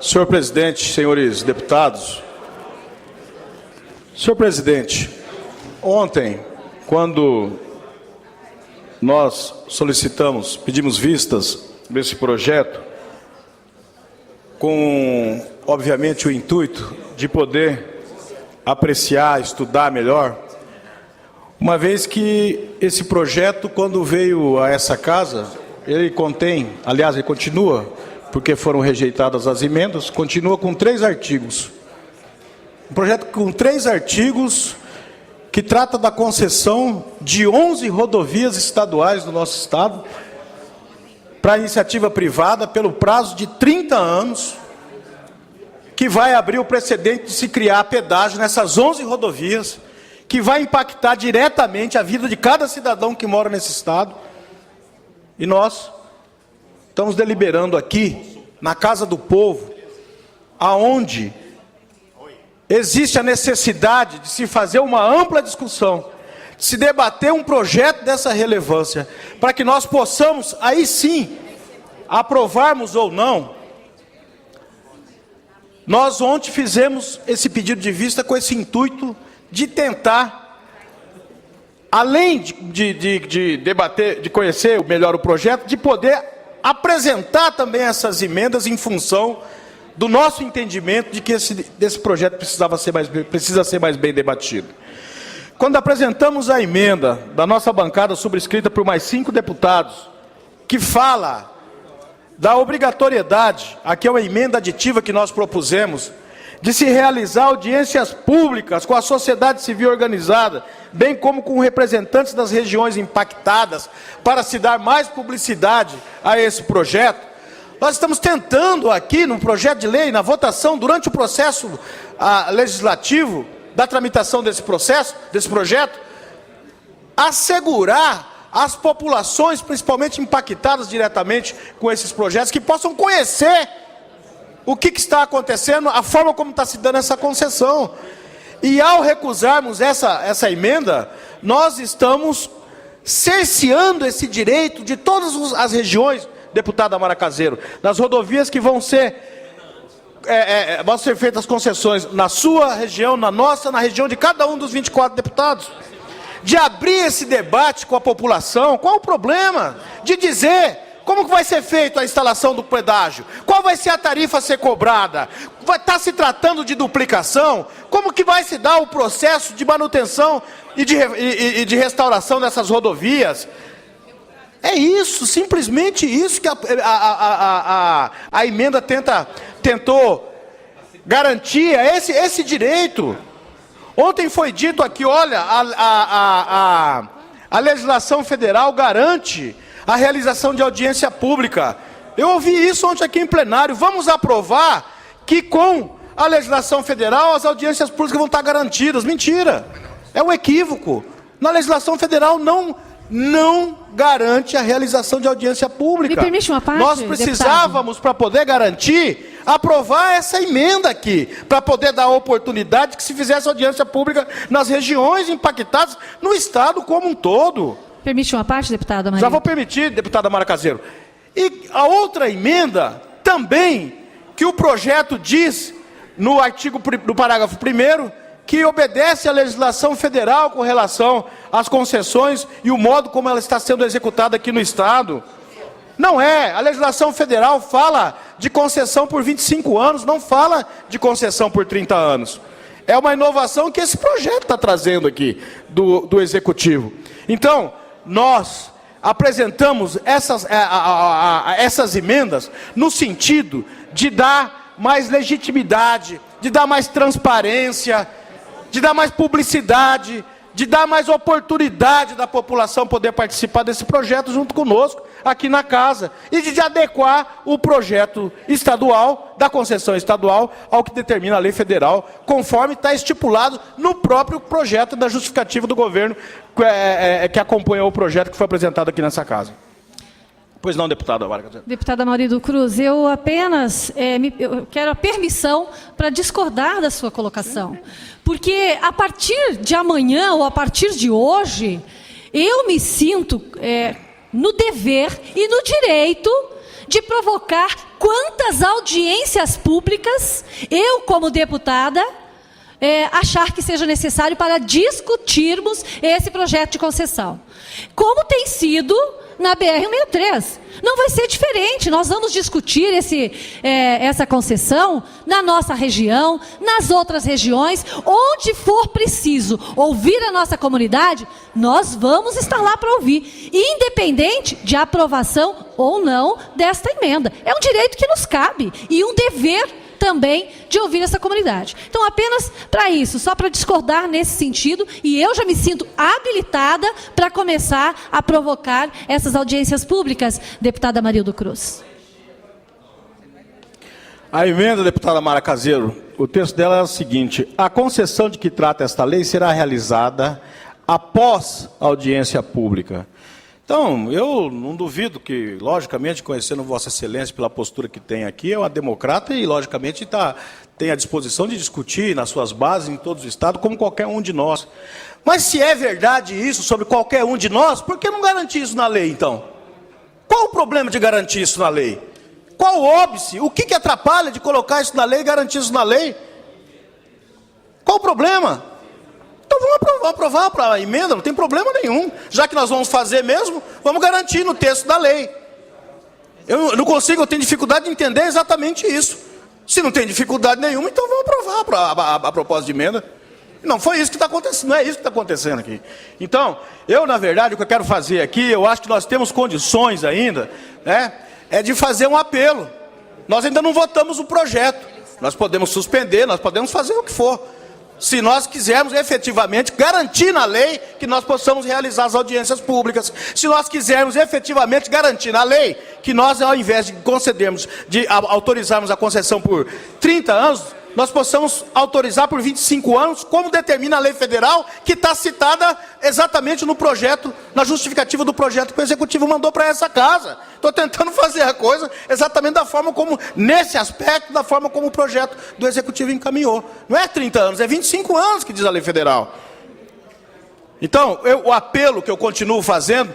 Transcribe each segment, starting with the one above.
Senhor presidente, senhores deputados. Senhor presidente, ontem, quando nós pedimos vistas desse projeto, com, obviamente, o intuito de poder apreciar, estudar melhor, uma vez que esse projeto, quando veio a essa casa, ele contém, aliás, ele continua, porque foram rejeitadas as emendas, continua com 3 artigos. Um projeto com 3 artigos que trata da concessão de 11 rodovias estaduais do nosso estado para iniciativa privada pelo prazo de 30 anos, que vai abrir o precedente de se criar pedágio nessas 11 rodovias, que vai impactar diretamente a vida de cada cidadão que mora nesse estado. E nós estamos deliberando aqui, na Casa do Povo, aonde existe a necessidade de se fazer uma ampla discussão, de se debater um projeto dessa relevância, para que nós possamos, aí sim, aprovarmos ou não. Nós ontem fizemos esse pedido de vista com esse intuito de tentar, além de debater, de conhecer melhor o projeto, de poder apresentar também essas emendas em função do nosso entendimento de que desse projeto precisa ser mais bem debatido. Quando apresentamos a emenda da nossa bancada, subscrita por mais 5 deputados, que fala da obrigatoriedade, aqui é uma emenda aditiva que nós propusemos, de se realizar audiências públicas com a sociedade civil organizada, bem como com representantes das regiões impactadas, para se dar mais publicidade a esse projeto. Nós estamos tentando aqui, no projeto de lei, na votação, durante o processo legislativo, da tramitação desse projeto, assegurar às populações, principalmente impactadas diretamente com esses projetos, que possam conhecer o que está acontecendo, a forma como está se dando essa concessão. E ao recusarmos essa emenda, nós estamos cerceando esse direito de todas as regiões, deputada Mara Caseiro, nas rodovias que vão ser feitas concessões na sua região, na nossa, na região de cada um dos 24 deputados, de abrir esse debate com a população. Qual o problema de dizer como que vai ser feita a instalação do pedágio? Qual vai ser a tarifa a ser cobrada? Vai estar se tratando de duplicação? Como que vai se dar o processo de manutenção e de restauração dessas rodovias? É isso, simplesmente isso que a emenda tentou garantir, esse direito. Ontem foi dito aqui, olha, a legislação federal garante a realização de audiência pública. Eu ouvi isso ontem aqui em plenário. Vamos aprovar que com a legislação federal as audiências públicas vão estar garantidas. Mentira, é um equívoco. Na legislação federal não garante a realização de audiência pública. Me permite uma parte, nós precisávamos, para poder garantir, aprovar essa emenda aqui, para poder dar a oportunidade que se fizesse audiência pública nas regiões impactadas, no estado como um todo. Permite uma parte, deputada Maria? Já vou permitir, deputada Mara Caseiro. E a outra emenda, também, que o projeto diz, no parágrafo 1º, que obedece à legislação federal com relação às concessões e o modo como ela está sendo executada aqui no estado. Não é. A legislação federal fala de concessão por 25 anos, não fala de concessão por 30 anos. É uma inovação que esse projeto está trazendo aqui, do Executivo. Então, nós apresentamos essas emendas no sentido de dar mais legitimidade, de dar mais transparência, de dar mais publicidade, de dar mais oportunidade da população poder participar desse projeto junto conosco, aqui na casa, e de adequar o projeto estadual, da concessão estadual, ao que determina a lei federal, conforme está estipulado no próprio projeto da justificativa do governo, que acompanha o projeto que foi apresentado aqui nessa casa. Pois não, deputada Vargas. Deputada Maurido Cruz, eu apenas eu quero a permissão para discordar da sua colocação. Porque a partir de amanhã, ou a partir de hoje, eu me sinto no dever e no direito de provocar quantas audiências públicas eu, como deputada, achar que seja necessário para discutirmos esse projeto de concessão. Como tem sido na BR-163. Não vai ser diferente. Nós vamos discutir essa concessão na nossa região, nas outras regiões, onde for preciso ouvir a nossa comunidade, nós vamos estar lá para ouvir, independente de aprovação ou não desta emenda. É um direito que nos cabe e um dever também de ouvir essa comunidade. Então, apenas para isso, só para discordar nesse sentido, e eu já me sinto habilitada para começar a provocar essas audiências públicas, deputada Marildo Cruz. A emenda, deputada Mara Caseiro, o texto dela é o seguinte: a concessão de que trata esta lei será realizada após a audiência pública. Então, eu não duvido que, logicamente, conhecendo Vossa Excelência pela postura que tem aqui, é uma democrata e, logicamente, tem a disposição de discutir nas suas bases, em todos os estados, como qualquer um de nós. Mas se é verdade isso sobre qualquer um de nós, por que não garantir isso na lei, então? Qual o problema de garantir isso na lei? Qual o óbice? O que atrapalha de colocar isso na lei e garantir isso na lei? Qual o problema? Então vamos aprovar para a emenda, não tem problema nenhum. Já que nós vamos fazer mesmo, vamos garantir no texto da lei. Eu não consigo, eu tenho dificuldade de entender exatamente isso. Se não tem dificuldade nenhuma, então vamos aprovar a proposta de emenda. Não foi isso que está acontecendo, não é isso que está acontecendo aqui. Então, na verdade, o que eu quero fazer aqui, eu acho que nós temos condições ainda, é de fazer um apelo. Nós ainda não votamos o projeto. Nós podemos suspender, nós podemos fazer o que for. Se nós quisermos efetivamente garantir na lei que nós possamos realizar as audiências públicas, se nós quisermos efetivamente garantir na lei que nós, ao invés de concedermos, de autorizarmos a concessão por 30 anos, nós possamos autorizar por 25 anos, como determina a lei federal, que está citada exatamente no projeto, na justificativa do projeto que o Executivo mandou para essa casa. Estou tentando fazer a coisa exatamente da forma como, nesse aspecto, da forma como o projeto do Executivo encaminhou. Não é 30 anos, é 25 anos que diz a lei federal. Então, o apelo que eu continuo fazendo,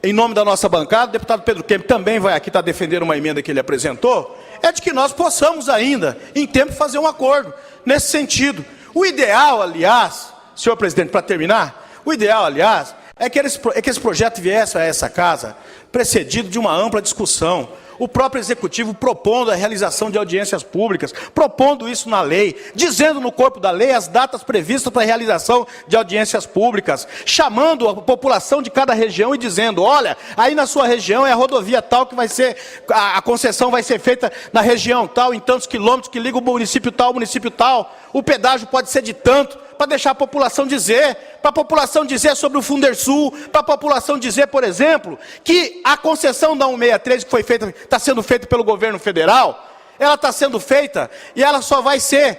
em nome da nossa bancada, o deputado Pedro Kemp também vai aqui estar defendendo uma emenda que ele apresentou, é de que nós possamos ainda, em tempo, fazer um acordo nesse sentido. O ideal, aliás, senhor presidente, para terminar, o ideal, aliás, é que esse projeto viesse a essa casa precedido de uma ampla discussão. O próprio Executivo propondo a realização de audiências públicas, propondo isso na lei, dizendo no corpo da lei as datas previstas para a realização de audiências públicas, chamando a população de cada região e dizendo: olha, aí na sua região é a rodovia tal que vai ser, a concessão vai ser feita na região tal, em tantos quilômetros que liga o município tal, o pedágio pode ser de tanto, para deixar a população dizer, para a população dizer sobre o Fundersul, para a população dizer, por exemplo, que a concessão da 163 que foi feita, está sendo feita pelo governo federal, ela está sendo feita e ela só vai ser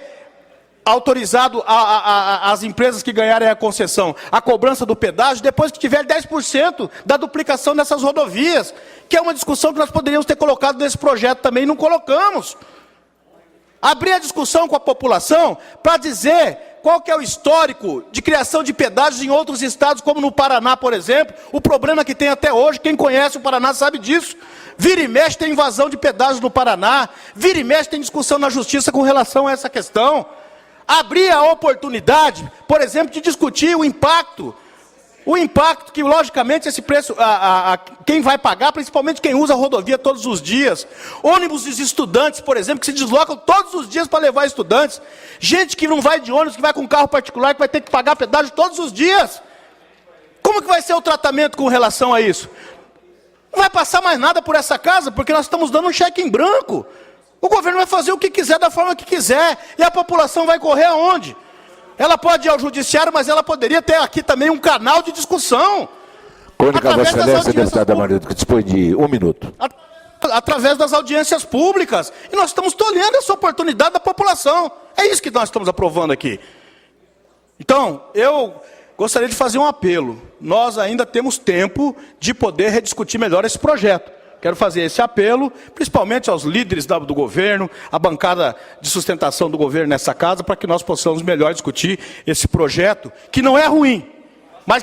autorizado as empresas que ganharem a concessão, a cobrança do pedágio, depois que tiver 10% da duplicação dessas rodovias, que é uma discussão que nós poderíamos ter colocado nesse projeto também, e não colocamos. Abrir a discussão com a população para dizer qual que é o histórico de criação de pedágios em outros estados, como no Paraná, por exemplo, o problema que tem até hoje, quem conhece o Paraná sabe disso. Vira e mexe tem invasão de pedágios no Paraná, vira e mexe tem discussão na justiça com relação a essa questão. Abrir a oportunidade, por exemplo, de discutir o impacto que, logicamente, esse preço, quem vai pagar, principalmente quem usa a rodovia todos os dias. Ônibus dos estudantes, por exemplo, que se deslocam todos os dias para levar estudantes. Gente que não vai de ônibus, que vai com carro particular, que vai ter que pagar pedágio todos os dias. Como que vai ser o tratamento com relação a isso? Não vai passar mais nada por essa casa, porque nós estamos dando um cheque em branco. O governo vai fazer o que quiser, da forma que quiser, e a população vai correr aonde? Ela pode ir ao judiciário, mas ela poderia ter aqui também um canal de discussão. Cônica, Vossa Excelência, deputada Marildo, que dispõe de 1 minuto. Através das audiências públicas. E nós estamos tolhendo essa oportunidade da população. É isso que nós estamos aprovando aqui. Então, eu gostaria de fazer um apelo. Nós ainda temos tempo de poder rediscutir melhor esse projeto. Quero fazer esse apelo, principalmente aos líderes do governo, à bancada de sustentação do governo nessa casa, para que nós possamos melhor discutir esse projeto, que não é ruim. mas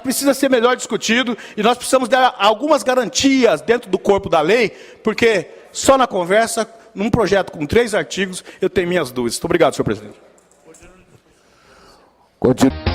precisa ser melhor discutido, e nós precisamos dar algumas garantias dentro do corpo da lei, porque só na conversa, num projeto com 3 artigos, eu tenho minhas dúvidas. Muito obrigado, senhor presidente. Continua.